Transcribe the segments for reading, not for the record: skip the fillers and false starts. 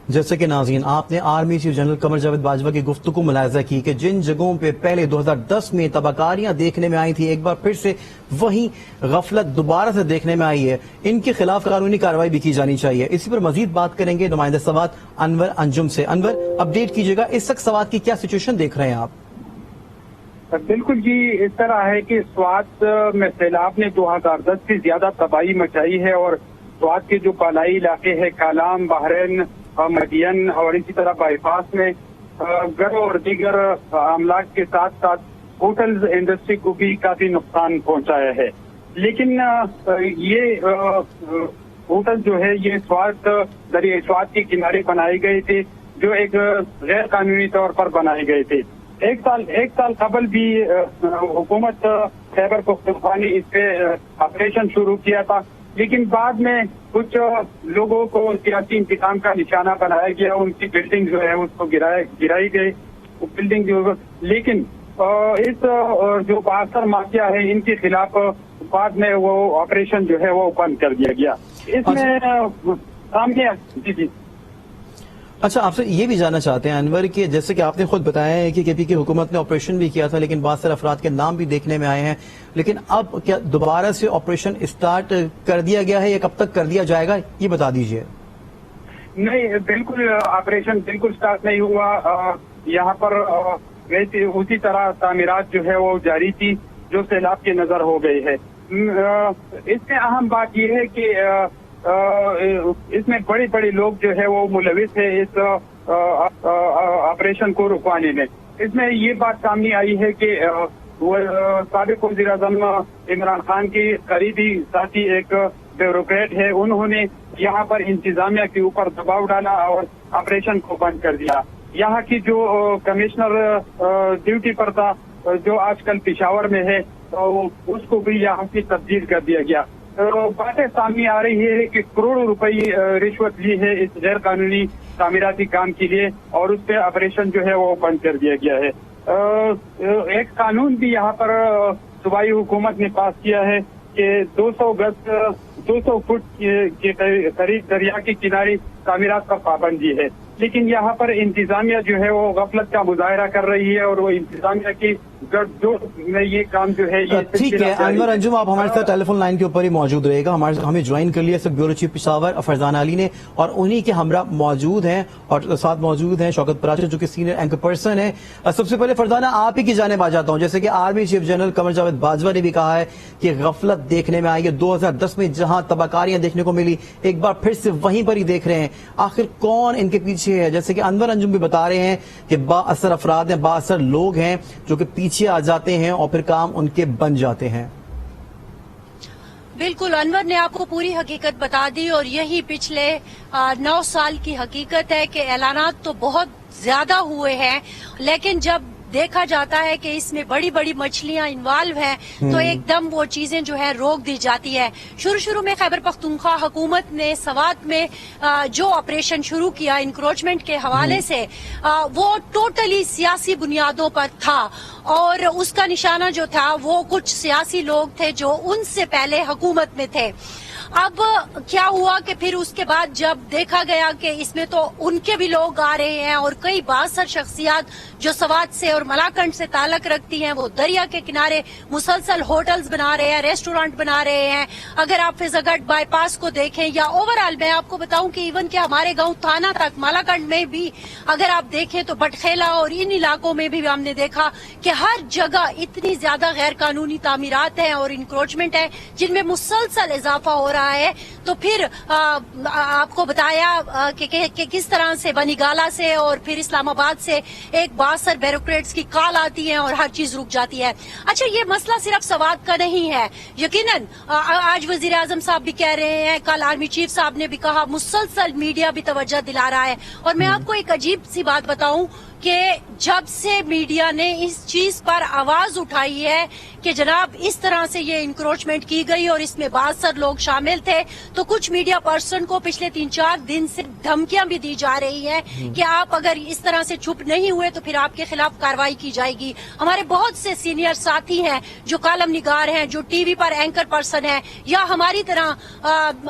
جیسے کہ ناظرین آپ نے army chief general Qamar Javed Bajwa کی گفتگو کو ملاحظہ کی کہ جن جگہوں پہ پہلے 2010 میں تباکاریاں دیکھنے میں آئی تھی ایک بار پھر سے وہی غفلت دوبارہ سے دیکھنے میں آئی ہے، ان کے خلاف قانونی کارروائی بھی کی جانی چاہیے۔ اسی پر مزید بات کریں گے نمائندہ سوات انور انجم سے۔ انور، اپڈیٹ کیجیے گا اس وقت سوات کی کیا سچویشن دیکھ رہے ہیں آپ؟ بالکل جی، اس طرح ہے کہ سوات میں سیلاب نے 2010 سے زیادہ تباہی مچائی ہے اور سوات کے جو بالائی علاقے ہیں کالام، بحرین، مدین اور اسی طرح بائی پاس میں گھروں اور دیگر املاک کے ساتھ ساتھ ہوٹلز انڈسٹری کو بھی کافی نقصان پہنچایا ہے۔ لیکن یہ ہوٹل جو ہے یہ دریائے سوات کے کنارے بنائے گئے تھے جو ایک غیر قانونی طور پر بنائے گئے تھے۔ ایک سال قبل بھی حکومت خیبر پختونخوا نے اس پہ آپریشن شروع کیا تھا، لیکن بعد میں کچھ لوگوں کو سیاسی انتقام کا نشانہ بنایا گیا، ان کی بلڈنگ جو ہے اس کو گرائی گئی بلڈنگ جو، لیکن اس جو 72 مافیا ہے ان کے خلاف بعد میں وہ آپریشن جو ہے وہ بند کر دیا گیا۔ اس میں سامنے جی اچھا، آپ سے یہ بھی جاننا چاہتے ہیں انور کہ جیسے کہ آپ نے خود بتایا ہے کہ کے پی کی حکومت نے آپریشن بھی کیا تھا لیکن بہت سارے افراد کے نام بھی دیکھنے میں آئے ہیں، لیکن اب کیا دوبارہ سے آپریشن اسٹارٹ کر دیا گیا ہے یا کب تک کر دیا جائے گا، یہ بتا دیجئے۔ نہیں، بالکل آپریشن بالکل اسٹارٹ نہیں ہوا۔ یہاں پر اسی طرح تعمیرات جو ہے وہ جاری تھی جو سیلاب کے نظر ہو گئی ہے۔ اس میں اہم بات یہ ہے کہ اس میں بڑے بڑے لوگ جو ہے وہ ملوث ہے اس آپریشن کو رکوانے میں۔ اس میں یہ بات سامنے آئی ہے کہ سابق وزیر اعظم عمران خان کی قریبی ساتھی ایک بیوروکریٹ ہے، انہوں نے یہاں پر انتظامیہ کے اوپر دباؤ ڈالا اور آپریشن کو بند کر دیا۔ یہاں کی جو کمشنر ڈیوٹی پر تھا جو آج کل پشاور میں ہے اس کو بھی یہاں کی تبدیل کر دیا گیا۔ باتیں سامنے آ رہی ہے کہ کروڑوں روپئی رشوت لی ہے اس غیر قانونی تعمیراتی کام کے لیے اور اس پہ آپریشن جو ہے وہ بند کر دیا گیا ہے۔ ایک قانون بھی یہاں پر صوبائی حکومت نے پاس کیا ہے کہ 200 فٹ کے قریب دریا کے کنارے تعمیرات پر پابندی ہے، لیکن یہاں پر انتظامیہ جو ہے وہ غفلت کا مظاہرہ کر رہی ہے اور وہ انتظامیہ کی گڑھ جوڑ میں یہ کام جو ہے یہ ٹھیک ہے۔ انور انجم آپ ہمارے ساتھ ٹیلی فون لائن کے اوپر ہی موجود رہے گا، ہمیں جوائن کر لیا بیورو چیف پشاور فرزان علی نے اور انہی کے ہمراہ موجود ہیں اور ساتھ موجود ہیں شوکت پراچر جو کہ سینئر اینکر پرسن ہیں۔ سب سے پہلے فرزانہ آپ ہی کی جانب آ جاتا ہوں، جیسے کہ army chief general Qamar Javed Bajwa نے بھی کہا ہے کہ غفلت دیکھنے میں آئی ہے، 2010 میں جہاں تباکاریاں دیکھنے کو ملی ایک بار پھر سے وہیں پر ہی دیکھ رہے ہیں، آخر کون ان کے پیچھے ہے؟ جیسے کہ انور انجم بھی بتا رہے ہیں کہ با اثر افراد ہیں، با اثر لوگ ہیں جو کہ پیچھے آ جاتے ہیں اور پھر کام ان کے بن جاتے ہیں۔ بالکل، انور نے آپ کو پوری حقیقت بتا دی اور یہی پچھلے 9 سال کی حقیقت ہے کہ اعلانات تو بہت زیادہ ہوئے ہیں لیکن جب دیکھا جاتا ہے کہ اس میں بڑی بڑی مچھلیاں انوالو ہیں تو ایک دم وہ چیزیں جو ہے روک دی جاتی ہے۔ شروع میں خیبر پختونخوا حکومت نے سوات میں جو آپریشن شروع کیا انکروچمنٹ کے حوالے سے وہ ٹوٹلی سیاسی بنیادوں پر تھا اور اس کا نشانہ جو تھا وہ کچھ سیاسی لوگ تھے جو ان سے پہلے حکومت میں تھے۔ اب کیا ہوا کہ پھر اس کے بعد جب دیکھا گیا کہ اس میں تو ان کے بھی لوگ آ رہے ہیں اور کئی بااثر شخصیات جو سوات سے اور ملاکنڈ سے تعلق رکھتی ہیں وہ دریا کے کنارے مسلسل ہوٹلز بنا رہے ہیں، ریسٹورانٹ بنا رہے ہیں۔ اگر آپ فضا گڑھ بائی پاس کو دیکھیں یا اوورآل میں آپ کو بتاؤں کہ ایون کہ ہمارے گاؤں تھانہ تک ملاکنڈ میں بھی اگر آپ دیکھیں تو بٹخیلا اور ان علاقوں میں بھی ہم نے دیکھا کہ ہر جگہ اتنی زیادہ غیر قانونی تعمیرات ہیں اور انکروچمنٹ ہے جن میں مسلسل اضافہ ہو رہا ہے۔ تو پھر آپ کو بتایا کہ کس طرح سے بنی گالا سے اور پھر اسلام آباد سے ایک بااثر بیوروکریٹس کی کال آتی ہے اور ہر چیز رک جاتی ہے۔ اچھا، یہ مسئلہ صرف سوات کا نہیں ہے، یقیناً آج وزیر اعظم صاحب بھی کہہ رہے ہیں، کل آرمی چیف صاحب نے بھی کہا، مسلسل میڈیا بھی توجہ دلا رہا ہے اور میں آپ کو ایک عجیب سی بات بتاؤں، کہ جب سے میڈیا نے اس چیز پر آواز اٹھائی ہے کہ جناب اس طرح سے یہ انکروچمنٹ کی گئی اور اس میں بعض لوگ شامل تھے، تو کچھ میڈیا پرسن کو پچھلے 3-4 دن سے دھمکیاں بھی دی جا رہی ہیں کہ آپ اگر اس طرح سے چپ نہیں ہوئے تو پھر آپ کے خلاف کارروائی کی جائے گی۔ ہمارے بہت سے سینئر ساتھی ہیں جو کالم نگار ہیں، جو ٹی وی پر اینکر پرسن ہیں، یا ہماری طرح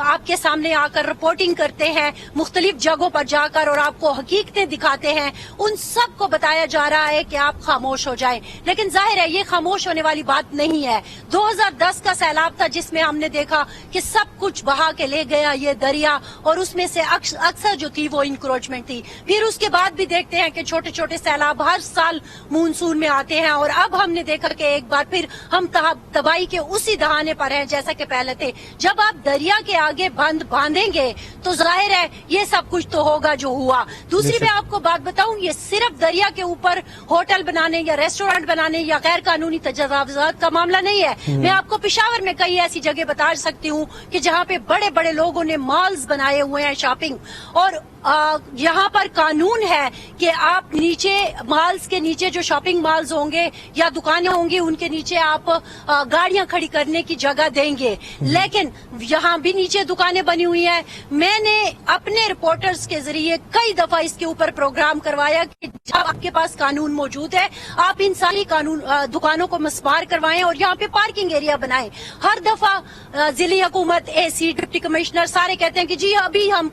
آپ کے سامنے آ کر رپورٹنگ کرتے ہیں مختلف جگہوں پر جا کر اور آپ کو حقیقتیں دکھاتے ہیں، ان سب کو بتایا جا رہا ہے کہ آپ خاموش ہو جائیں، لیکن ظاہر ہے یہ خاموش ہونے والی بات نہیں ہے۔ 2010 کا سیلاب تھا جس میں ہم نے دیکھا کہ سب کچھ بہا کے لے گیا یہ دریا، اور اس میں سے اکثر جو تھی وہ انکروچمنٹ تھی۔ پھر اس کے بعد بھی دیکھتے ہیں کہ چھوٹے چھوٹے سیلاب ہر سال مونسون میں آتے ہیں، اور اب ہم نے دیکھا کہ ایک بار پھر ہم تباہی کے اسی دہانے پر ہیں جیسا کہ پہلے تھے۔ جب آپ دریا کے آگے بند باندھیں گے تو ظاہر ہے یہ سب کچھ تو ہوگا جو ہوا۔ دوسری میں آپ کو بات بتاؤں، یہ صرف دریا کے اوپر ہوٹل بنانے یا ریسٹورینٹ بنانے یا غیر قانونی تجاوزات کا معاملہ نہیں ہے۔ میں آپ کو پشاور میں کئی ایسی جگہ بتا سکتی ہوں کہ جہاں پہ بڑے بڑے لوگوں نے مالز بنائے ہوئے ہیں شاپنگ، اور یہاں پر قانون ہے کہ آپ نیچے مالز کے نیچے جو شاپنگ مالز ہوں گے یا دکانیں ہوں گی ان کے نیچے آپ گاڑیاں کھڑی کرنے کی جگہ دیں گے، لیکن یہاں بھی نیچے دکانیں بنی ہوئی ہیں۔ میں نے اپنے رپورٹرز کے ذریعے کئی دفعہ اس کے اوپر پروگرام کروایا کہ جب آپ کے پاس قانون موجود ہے آپ ان ساری دکانوں کو مسمار کروائیں اور یہاں پہ پارکنگ ایریا بنائیں۔ ہر دفعہ ضلعی حکومت، اے سی، ڈپٹی کمشنر سارے کہتے ہیں کہ جی ابھی ہم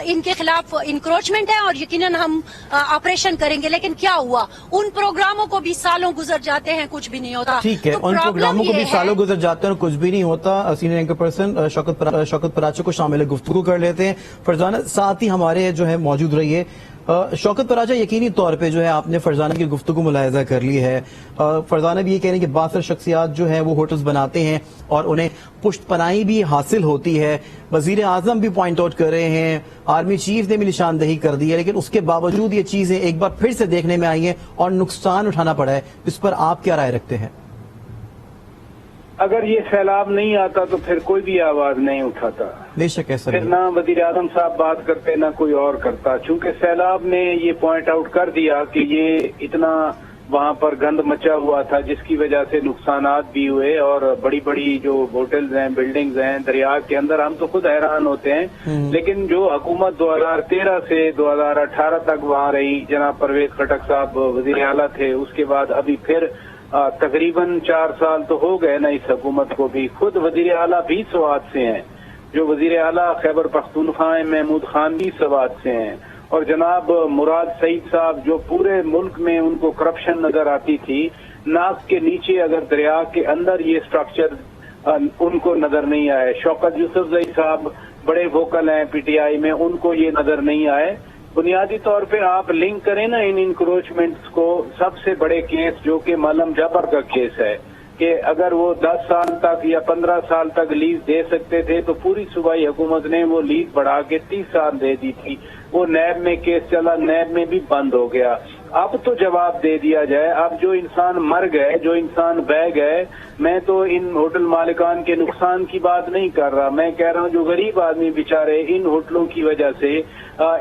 ان کے خلاف انکروچمنٹ ہے اور یقیناً ہم آپریشن کریں گے، لیکن کیا ہوا؟ ان پروگراموں کو بھی سالوں گزر جاتے ہیں، کچھ بھی نہیں ہوتا۔ ٹھیک ہے، ان پروگراموں کو بھی سالوں گزر جاتے ہیں اور کچھ بھی نہیں ہوتا۔ سینئر اینکر پرسن شوکت پراچے کو شامل گفتگو کر لیتے ہیں۔ فرزانہ ساتھ ہی ہمارے جو ہے موجود رہیے۔ شوکت پراچا، یقینی طور پہ جو ہے آپ نے فرزانہ کی گفتگو ملاحظہ کر لی ہے، فرزانہ بھی یہ کہہ رہے ہیں کہ بعض شخصیات جو ہیں وہ ہوٹلز بناتے ہیں اور انہیں پشت پناہی بھی حاصل ہوتی ہے۔ وزیر اعظم بھی پوائنٹ آؤٹ کر رہے ہیں، آرمی چیف نے بھی نشاندہی کر دی ہے، لیکن اس کے باوجود یہ چیزیں ایک بار پھر سے دیکھنے میں آئی ہیں اور نقصان اٹھانا پڑا ہے۔ اس پر آپ کیا رائے رکھتے ہیں؟ اگر یہ سیلاب نہیں آتا تو پھر کوئی بھی آواز نہیں اٹھاتا، بے شک ایسا پھر نہ وزیر اعظم صاحب بات کرتے نہ کوئی اور کرتا۔ چونکہ سیلاب نے یہ پوائنٹ آؤٹ کر دیا کہ یہ اتنا وہاں پر گند مچا ہوا تھا جس کی وجہ سے نقصانات بھی ہوئے، اور بڑی بڑی جو ہوٹلز ہیں، بلڈنگز ہیں دریا کے اندر، ہم تو خود حیران ہوتے ہیں۔ لیکن جو حکومت 2013 سے 2018 تک وہاں رہی، جناب پرویز خٹک صاحب وزیر اعلیٰ تھے، اس کے بعد ابھی پھر تقریباً 4 سال تو ہو گئے نا اس حکومت کو بھی۔ خود وزیر اعلیٰ بھی سوات سے ہیں، جو وزیر اعلیٰ خیبر پختونخوا ہیں محمود خان بھی سوات سے ہیں، اور جناب مراد سعید صاحب جو پورے ملک میں ان کو کرپشن نظر آتی تھی، ناک کے نیچے اگر دریا کے اندر یہ سٹرکچر ان کو نظر نہیں آئے۔ شوکت یوسفزئی صاحب بڑے ووکل ہیں پی ٹی آئی میں، ان کو یہ نظر نہیں آئے۔ بنیادی طور پہ آپ لنک کریں نا ان انکروچمنٹس کو، سب سے بڑے کیس جو کہ معلم جعفر کا کیس ہے، کہ اگر وہ 10 سال تک یا 15 سال تک لیز دے سکتے تھے تو پوری صوبائی حکومت نے وہ لیز بڑھا کے 30 سال دے دی تھی۔ وہ نیب میں کیس چلا، نیب میں بھی بند ہو گیا۔ اب تو جواب دے دیا جائے۔ اب جو انسان مر گئے، جو انسان بہ گئے، میں تو ان ہوٹل مالکان کے نقصان کی بات نہیں کر رہا، میں کہہ رہا ہوں جو غریب آدمی بیچارے ان ہوٹلوں کی وجہ سے،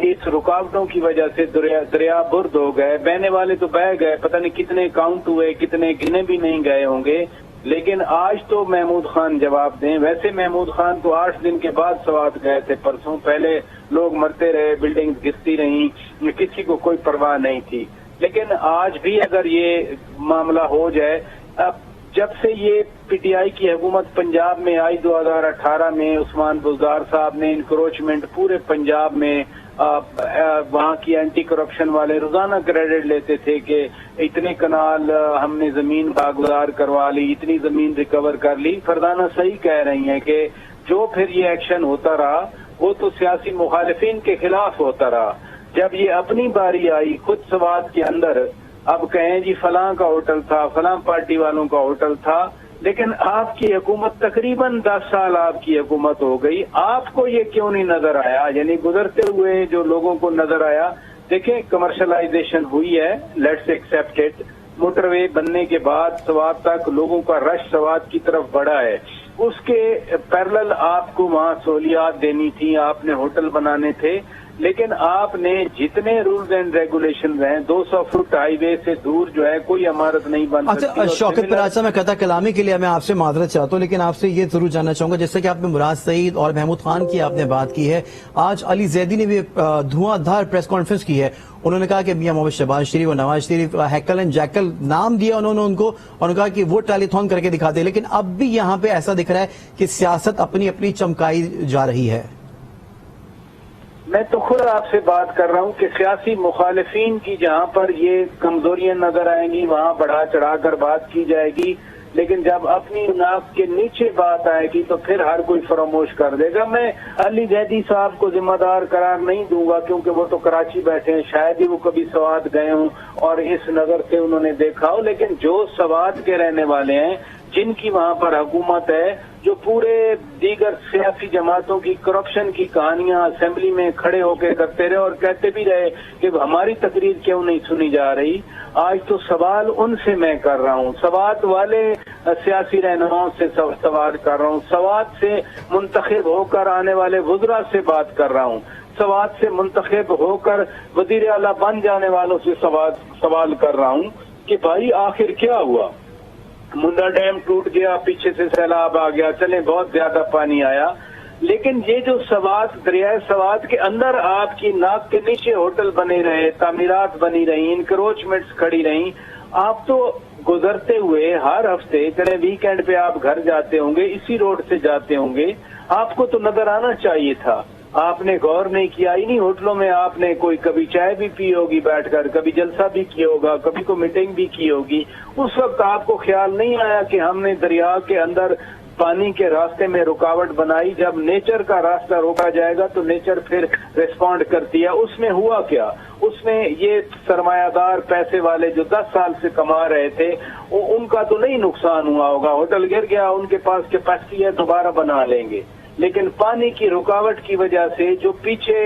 اس رکاوٹوں کی وجہ سے دریا برد ہو گئے، بہنے والے تو بہ گئے، پتہ نہیں کتنے کاؤنٹ ہوئے، کتنے گنے بھی نہیں گئے ہوں گے۔ لیکن آج تو محمود خان جواب دیں۔ ویسے محمود خان تو 8 دن کے بعد سوات گئے تھے پرسوں، پہلے لوگ مرتے رہے، بلڈنگ گرتی رہیں، کسی کو کوئی پرواہ نہیں تھی۔ لیکن آج بھی اگر یہ معاملہ ہو جائے، اب جب سے یہ پی ٹی آئی کی حکومت پنجاب میں آئی 2018 میں، عثمان بزدار صاحب نے انکروچمنٹ پورے پنجاب میں، وہاں کی اینٹی کرپشن والے روزانہ کریڈٹ لیتے تھے کہ اتنے کنال ہم نے زمین باغدار کروا لی، اتنی زمین ریکور کر لی۔ فرزانہ صحیح کہہ رہی ہیں کہ جو پھر یہ ایکشن ہوتا رہا وہ تو سیاسی مخالفین کے خلاف ہوتا رہا۔ جب یہ اپنی باری آئی خود سوات کے اندر، اب کہیں جی فلاں کا ہوٹل تھا، فلاں پارٹی والوں کا ہوٹل تھا، لیکن آپ کی حکومت تقریباً 10 سال آپ کی حکومت ہو گئی، آپ کو یہ کیوں نہیں نظر آیا؟ یعنی گزرتے ہوئے جو لوگوں کو نظر آیا، دیکھیں کمرشلائزیشن ہوئی ہے، لیٹس ایکسپٹ اٹ، موٹر وے بننے کے بعد سوات تک لوگوں کا رش سوات کی طرف بڑھا ہے، اس کے پیرلل آپ کو وہاں سہولیات دینی تھی، آپ نے ہوٹل بنانے تھے، لیکن آپ نے جتنے رولز اینڈ ریگولیشن ہیں 200 فٹ ہائی وے سے دور جو ہے کوئی عمارت نہیں بن سکتی۔ اچھا شوکت پراچا، میں قطع کلامی کے لیے میں آپ سے معذرت چاہتا ہوں، لیکن آپ سے یہ ضرور جاننا چاہوں گا، جیسے کہ آپ نے مراد سعید اور محمود خان کی آپ نے بات کی ہے، آج علی زیدی نے بھی دھواں دھار پریس کانفرنس کی ہے، انہوں نے کہا کہ میاں محمد شہباز شریف اور نواز شریف ہیکل اینڈ جیکل نام دیا انہوں نے ان کو، اور انہوں نے کہا کہ وہ ٹیلی تھون کر کے دکھاتے ہیں، لیکن اب بھی یہاں پہ ایسا دکھ رہا ہے کہ سیاست اپنی اپنی چمکائی جا رہی ہے۔ میں تو خود آپ سے بات کر رہا ہوں کہ سیاسی مخالفین کی جہاں پر یہ کمزوریاں نظر آئیں گی وہاں بڑھا چڑھا کر بات کی جائے گی، لیکن جب اپنی ناک کے نیچے بات آئے گی تو پھر ہر کوئی فراموش کر دے گا۔ میں علی زیدی صاحب کو ذمہ دار قرار نہیں دوں گا، کیونکہ وہ تو کراچی بیٹھے ہیں، شاید ہی وہ کبھی سوات گئے ہوں اور اس نظر سے انہوں نے دیکھا ہو، لیکن جو سوات کے رہنے والے ہیں، جن کی وہاں پر حکومت ہے، جو پورے دیگر سیاسی جماعتوں کی کرپشن کی کہانیاں اسمبلی میں کھڑے ہو کے کرتے رہے اور کہتے بھی رہے کہ ہماری تقریر کیوں نہیں سنی جا رہی، آج تو سوال ان سے میں کر رہا ہوں، سوات والے سیاسی رہنماؤں سے سوال کر رہا ہوں، سوات سے منتخب ہو کر آنے والے وزراء سے بات کر رہا ہوں، سوات سے منتخب ہو کر وزیر اعلیٰ بن جانے والوں سے سوال کر رہا ہوں کہ بھائی آخر کیا ہوا؟ منڈا ڈیم ٹوٹ گیا، پیچھے سے سیلاب آ گیا، چلے بہت زیادہ پانی آیا، لیکن یہ جو سوات دریائے سوات کے اندر آپ کی ناک کے نیچے ہوٹل بنے رہے، تعمیرات بنی رہی، انکروچمنٹس کھڑی رہیں، آپ تو گزرتے ہوئے ہر ہفتے چلے ویکینڈ پہ آپ گھر جاتے ہوں گے، اسی روڈ سے جاتے ہوں گے، آپ کو تو نظر آنا چاہیے تھا، آپ نے غور نہیں کیا، انہی ہوٹلوں میں آپ نے کوئی کبھی چائے بھی پی ہوگی بیٹھ کر، کبھی جلسہ بھی کیا ہوگا، کبھی کوئی میٹنگ بھی کی ہوگی، اس وقت آپ کو خیال نہیں آیا کہ ہم نے دریا کے اندر پانی کے راستے میں رکاوٹ بنائی، جب نیچر کا راستہ روکا جائے گا تو نیچر پھر ریسپونڈ کرتی ہے۔ اس میں ہوا کیا؟ اس میں یہ سرمایہ دار پیسے والے جو 10 سال سے کما رہے تھے ان کا تو نہیں نقصان ہوا ہوگا، ہوٹل گر گیا، ان کے پاس کیپیسٹی ہے دوبارہ بنا لیں گے، لیکن پانی کی رکاوٹ کی وجہ سے جو پیچھے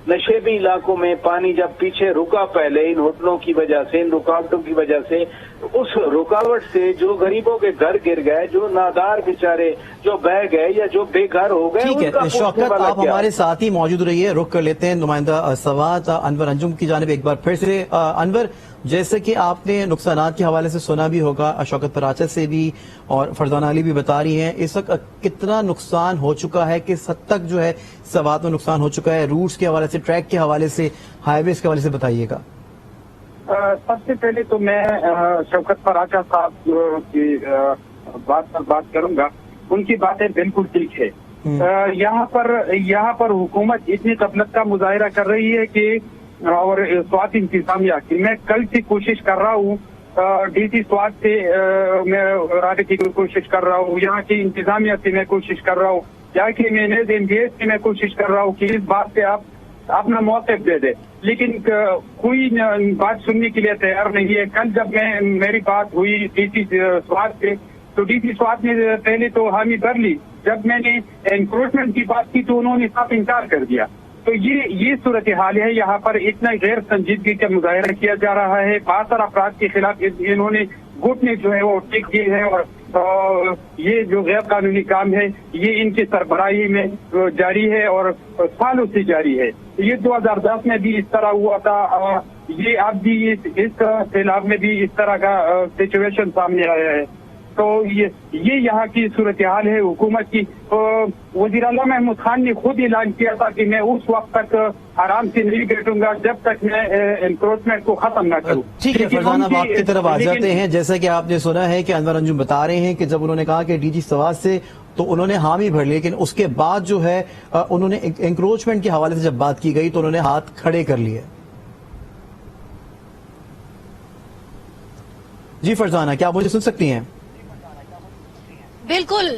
نشیبی علاقوں میں پانی جب پیچھے رکا پہلے ان ہوٹلوں کی وجہ سے، ان رکاوٹوں کی وجہ سے، اس رکاوٹ سے جو غریبوں کے گھر گر گئے، جو نادار بیچارے جو بہ گئے یا جو بے گھر ہو گئے۔ ٹھیک ہے شوکت، آپ ہمارے ساتھ ہی موجود رہیے، رخ کر لیتے ہیں نمائندہ سوات انور انجم کی جانب ایک بار پھر سے۔ انور، جیسے کہ آپ نے نقصانات کے حوالے سے سنا بھی ہوگا، شوکت پراچا سے بھی اور فرزانہ علی بھی بتا رہی ہیں، اس وقت کتنا نقصان ہو چکا ہے، کس حد تک جو ہے سوات میں نقصان ہو چکا ہے، روٹس کے حوالے سے، ٹریک کے حوالے سے، ہائی ویز کے حوالے سے بتائیے گا۔ سب سے پہلے تو میں شوکت پراچا صاحب کی بات پر بات کروں گا، ان کی باتیں بالکل ٹھیک ہے۔ یہاں پر حکومت اتنی غفلت کا مظاہرہ کر رہی ہے کہ اور سوات انتظامیہ کی، میں کل سے کوشش کر رہا ہوں، ڈی سی سوات سے میں رابطے کی کوشش کر رہا ہوں، یہاں کی انتظامیہ سے میں کوشش کر رہا ہوں، یہاں کی MNS سے میں کوشش کر رہا ہوں کہ اس بات پہ آپ اپنا موقف دے دے، لیکن کوئی بات سننے کے لیے تیار نہیں ہے۔ کل جب میری بات ہوئی ڈی سی سوات سے تو ڈی سی سوات نے پہلے تو حامی بھر لی، جب میں نے انکروچمنٹ کی بات کی تو انہوں نے صاف انکار کر دیا۔ تو یہ صورتحال ہے، یہاں پر اتنا غیر سنجیدگی کا مظاہرہ کیا جا رہا ہے، 62 افراد کے خلاف انہوں نے گٹ نے جو ہے وہ ٹیک کیے ہیں، اور یہ جو غیر قانونی کام ہے یہ ان کی سربراہی میں جاری ہے اور سالوں سے جاری ہے۔ یہ 2010 میں بھی اس طرح ہوا تھا، یہ اب بھی اس سیلاب میں بھی اس طرح کا سچویشن سامنے آیا ہے۔ تو یہ یہاں کی صورتحال ہے حکومت کی۔ وزیر اعلیٰ محمود خان نے خود اعلان کیا تھا کہ میں اس وقت تک آرام سے نہیں بیٹھوں گا جب تک میں انکروچمنٹ کو ختم نہ کروں۔ ٹھیک ہے فرزانہ، آپ کی طرف آ جاتے ہیں۔ جیسا کہ آپ نے سنا ہے کہ انور انجم بتا رہے ہیں کہ جب انہوں نے کہا کہ ڈی جی سوات سے تو انہوں نے حامی بھر لی، لیکن اس کے بعد جو ہے انہوں نے انکروچمنٹ کے حوالے سے جب بات کی گئی تو انہوں نے ہاتھ کھڑے کر لیے۔ جی فرزانہ، کیا آپ مجھے سن سکتی ہیں؟ بالکل،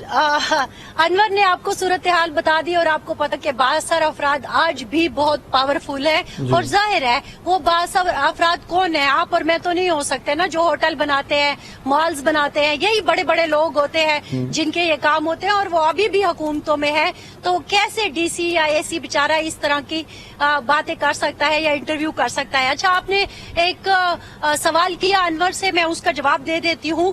انور نے آپ کو صورتحال بتا دی اور آپ کو پتا کہ 62 افراد آج بھی بہت پاورفل ہے، اور ظاہر ہے وہ 62 افراد کون ہیں؟ آپ اور میں تو نہیں ہو سکتے نا، جو ہوٹل بناتے ہیں، مالز بناتے ہیں، یہی بڑے بڑے لوگ ہوتے ہیں جن کے یہ کام ہوتے ہیں، اور وہ ابھی بھی حکومتوں میں ہیں، تو کیسے ڈی سی یا اے سی بیچارہ اس طرح کی باتیں کر سکتا ہے یا انٹرویو کر سکتا ہے؟ اچھا، آپ نے ایک سوال کیا انور سے، میں اس کا جواب دے دیتی ہوں۔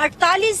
48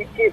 21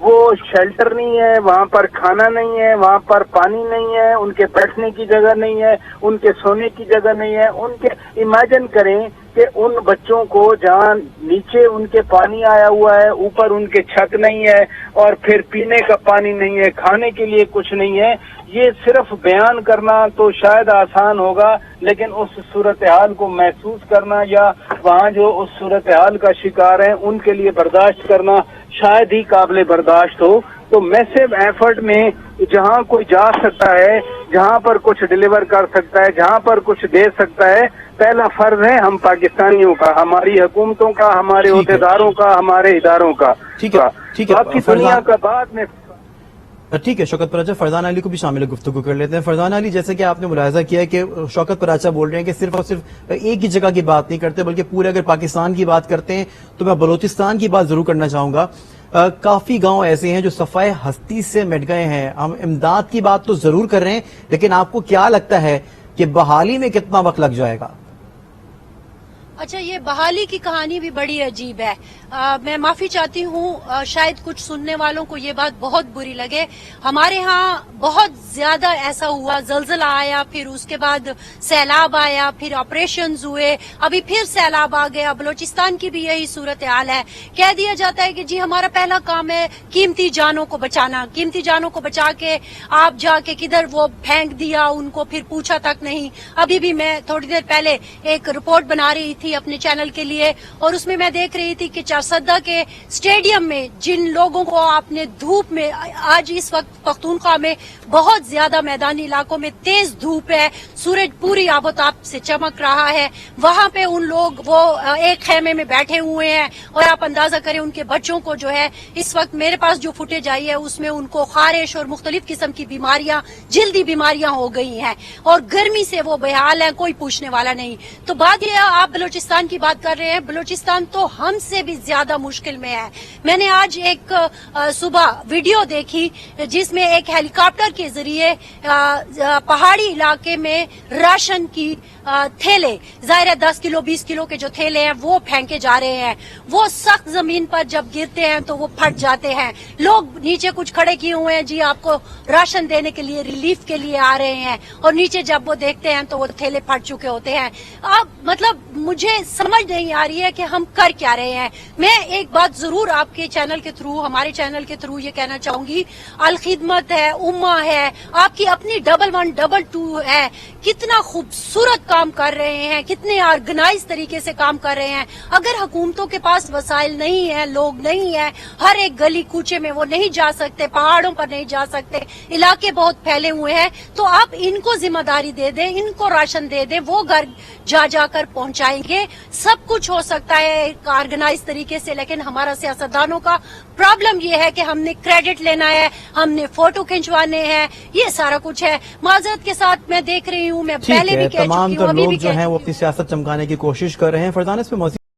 وہ شیلٹر نہیں ہے، وہاں پر کھانا نہیں ہے، وہاں پر پانی نہیں ہے، ان کے بیٹھنے کی جگہ نہیں ہے، ان کے سونے کی جگہ نہیں ہے، ان کے امیجن کریں کہ ان بچوں کو جہاں نیچے ان کے پانی آیا ہوا ہے، اوپر ان کے چھت نہیں ہے، اور پھر پینے کا پانی نہیں ہے، کھانے کے لیے کچھ نہیں ہے. یہ صرف بیان کرنا تو شاید آسان ہوگا، لیکن اس صورتحال کو محسوس کرنا یا وہاں جو اس صورتحال کا شکار ہیں ان کے لیے برداشت کرنا شاید ہی قابل برداشت ہو. تو میسو ایفرٹ میں جہاں کوئی جا سکتا ہے، جہاں پر کچھ ڈلیور کر سکتا ہے، جہاں پر کچھ دے سکتا ہے، پہلا فرض ہے ہم پاکستانیوں کا، ہماری حکومتوں کا، ہمارے عہدیداروں کا، ہمارے اداروں کا. ٹھیک ہے باقی دنیا کا بعد میں. ٹھیک ہے شوکت پراچا، فرزانہ علی کو بھی شامل گفتگو کر لیتے ہیں. فرزانہ علی، جیسے کہ آپ نے ملاحظہ کیا ہے کہ شوکت پراچا بول رہے ہیں کہ صرف اور صرف ایک ہی جگہ کی بات نہیں کرتے بلکہ پورے اگر پاکستان کی بات کرتے ہیں تو میں بلوچستان کی بات ضرور کرنا چاہوں گا. کافی گاؤں ایسے ہیں جو صفائے ہستی سے مٹ گئے ہیں. ہم امداد کی بات تو ضرور کر رہے ہیں، لیکن آپ کو کیا لگتا ہے کہ بحالی میں کتنا وقت لگ جائے گا؟ اچھا، یہ بحالی کی کہانی بھی بڑی عجیب ہے. میں معافی چاہتی ہوں، شاید کچھ سننے والوں کو یہ بات بہت بری لگے. ہمارے ہاں بہت زیادہ ایسا ہوا، زلزلہ آیا، پھر اس کے بعد سیلاب آیا، پھر آپریشنز ہوئے، ابھی پھر سیلاب آ گیا. بلوچستان کی بھی یہی صورتحال ہے. کہہ دیا جاتا ہے کہ جی ہمارا پہلا کام ہے قیمتی جانوں کو بچانا، قیمتی جانوں کو بچا کے آپ جا کے کدھر وہ پھینک دیا، ان کو پھر پوچھا تک نہیں. ابھی بھی میں تھوڑی دیر پہلے ایک رپورٹ بنا رہی تھی اپنے چینل کے لیے، اور اس میں میں دیکھ رہی تھی کہ چارسدہ کے سٹیڈیم میں جن لوگوں کو آپ نے دھوپ میں، آج اس وقت پختونخوا میں بہت زیادہ میدانی علاقوں میں تیز دھوپ ہے، سورج پوری آب و تاب سے چمک رہا ہے، وہاں پہ ان لوگ وہ ایک خیمے میں بیٹھے ہوئے ہیں، اور آپ اندازہ کریں ان کے بچوں کو جو ہے اس وقت میرے پاس جو فوٹیج آئی ہے اس میں ان کو خارش اور مختلف قسم کی بیماریاں، جلدی بیماریاں ہو گئی ہیں، اور گرمی سے وہ بےحال ہیں، کوئی پوچھنے والا نہیں. تو بات یہ ہے، آپ بلوچستان کی بات کر رہے ہیں، بلوچستان تو ہم سے بھی زیادہ مشکل میں ہے. میں نے آج ایک صبح ویڈیو دیکھی جس میں ایک ہیلی کاپٹر کے ذریعے پہاڑی علاقے میں راشن کی تھیلے، ظاہر ہے 10 کلو 20 کلو کے جو تھیلے ہیں وہ پھینکے جا رہے ہیں. وہ سخت زمین پر جب گرتے ہیں تو وہ پھٹ جاتے ہیں. لوگ نیچے کچھ کھڑے کیے ہوئے ہیں، جی آپ کو راشن دینے کے لیے، ریلیف کے لیے آ رہے ہیں، اور نیچے جب وہ دیکھتے ہیں تو وہ تھیلے پھٹ چکے ہوتے ہیں. مطلب مجھے سمجھ نہیں آ رہی ہے کہ ہم کر کیا رہے ہیں. میں ایک بات ضرور آپ کے چینل کے تھرو، ہمارے چینل کے تھرو یہ کہنا چاہوں گی، الخدمت ہے، امہ ہے، آپ کی اپنی 112 ہے، کتنا خوبصورت کام کر رہے ہیں، کتنے آرگنائز طریقے سے کام کر رہے ہیں. اگر حکومتوں کے پاس وسائل نہیں ہیں، لوگ نہیں ہیں، ہر ایک گلی کوچے میں وہ نہیں جا سکتے، پہاڑوں پر نہیں جا سکتے، علاقے بہت پھیلے ہوئے ہیں، تو آپ ان کو ذمہ داری دے دیں، ان کو راشن دے دیں، وہ گھر جا کر پہنچائیں گے. سب کچھ ہو سکتا ہے ایک آرگنائز طریقے سے، لیکن ہمارا سیاستدانوں کا پرابلم یہ ہے کہ ہم نے کریڈٹ لینا ہے، ہم نے فوٹو کھنچوانے ہیں، یہ سارا کچھ ہے. معذرت کے ساتھ میں دیکھ رہی ہوں، میں پہلے بھی کہہ چکی ہوں، تمام تر ابھی لوگ بھی جو ہیں وہ اپنی سیاست چمکانے کی کوشش کر رہے ہیں. فرزانہ، اس پہ